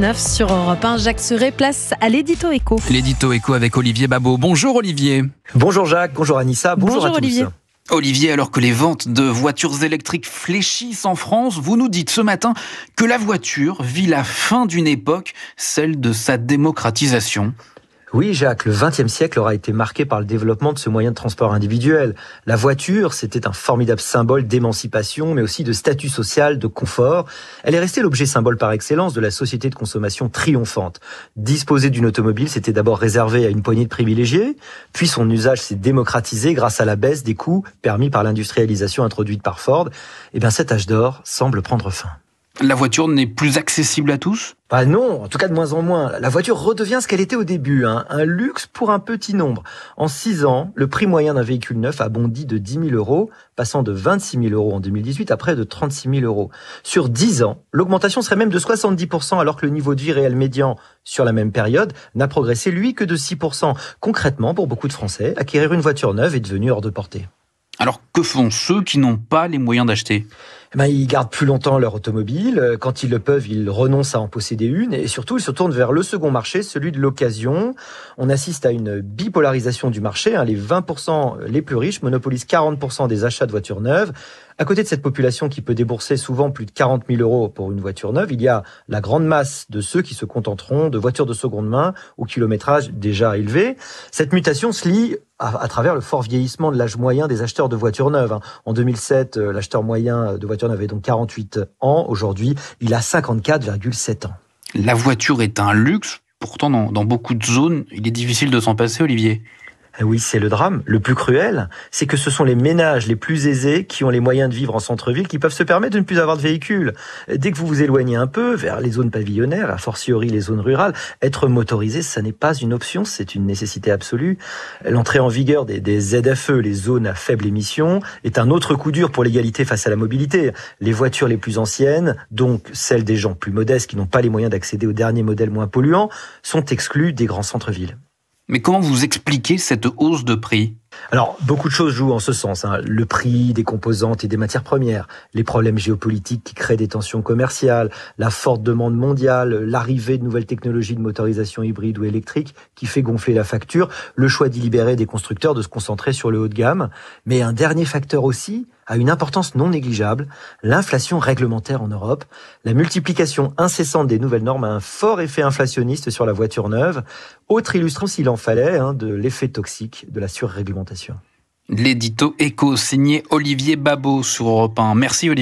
7h19 sur Europe 1. Jacques Serret, place à l'édito éco. L'édito éco avec Olivier Babot. Bonjour Olivier. Bonjour Jacques, bonjour Anissa, bonjour à tous. Olivier. Olivier, alors que les ventes de voitures électriques fléchissent en France, vous nous dites ce matin que la voiture vit la fin d'une époque, celle de sa démocratisation. Oui Jacques, le XXe siècle aura été marqué par le développement de ce moyen de transport individuel. La voiture, c'était un formidable symbole d'émancipation, mais aussi de statut social, de confort. Elle est restée l'objet symbole par excellence de la société de consommation triomphante. Disposer d'une automobile, c'était d'abord réservé à une poignée de privilégiés, puis son usage s'est démocratisé grâce à la baisse des coûts permis par l'industrialisation introduite par Ford. Et bien cet âge d'or semble prendre fin. La voiture n'est plus accessible à tous ? Non, en tout cas de moins en moins. La voiture redevient ce qu'elle était au début, un luxe pour un petit nombre. En 6 ans, le prix moyen d'un véhicule neuf a bondi de 10 000 euros, passant de 26 000 euros en 2018 à près de 36 000 euros. Sur 10 ans, l'augmentation serait même de 70%, alors que le niveau de vie réel médian sur la même période n'a progressé, lui, que de 6%. Concrètement, pour beaucoup de Français, acquérir une voiture neuve est devenu hors de portée. Alors que font ceux qui n'ont pas les moyens d'acheter ? Ils gardent plus longtemps leur automobile. Quand ils le peuvent, ils renoncent à en posséder une. Et surtout, ils se tournent vers le second marché, celui de l'occasion. On assiste à une bipolarisation du marché. Les 20% les plus riches monopolisent 40% des achats de voitures neuves. À côté de cette population qui peut débourser souvent plus de 40 000 euros pour une voiture neuve, il y a la grande masse de ceux qui se contenteront de voitures de seconde main au kilométrage déjà élevé. Cette mutation se lie à travers le fort vieillissement de l'âge moyen des acheteurs de voitures neuves. En 2007, l'acheteur moyen de voitures neuves avait donc 48 ans. Aujourd'hui, il a 54,7 ans. La voiture est un luxe. Pourtant, dans beaucoup de zones, il est difficile de s'en passer, Olivier. Oui, c'est le drame. Le plus cruel, c'est que ce sont les ménages les plus aisés qui ont les moyens de vivre en centre-ville qui peuvent se permettre de ne plus avoir de véhicule. Dès que vous vous éloignez un peu vers les zones pavillonnaires, a fortiori les zones rurales, être motorisé, ça n'est pas une option, c'est une nécessité absolue. L'entrée en vigueur des ZFE, les zones à faible émission, est un autre coup dur pour l'égalité face à la mobilité. Les voitures les plus anciennes, donc celles des gens plus modestes qui n'ont pas les moyens d'accéder aux derniers modèles moins polluants, sont exclues des grands centres-villes. Mais comment vous expliquez cette hausse de prix ? Alors, beaucoup de choses jouent en ce sens. Le prix des composantes et des matières premières, les problèmes géopolitiques qui créent des tensions commerciales, la forte demande mondiale, l'arrivée de nouvelles technologies de motorisation hybride ou électrique qui fait gonfler la facture, le choix délibéré des constructeurs de se concentrer sur le haut de gamme. Mais un dernier facteur aussi a une importance non négligeable, l'inflation réglementaire en Europe. La multiplication incessante des nouvelles normes a un fort effet inflationniste sur la voiture neuve. Autre illustration, s'il en fallait, de l'effet toxique de la surréglementation. L'édito éco signé Olivier Babot sur Europe 1. Merci Olivier.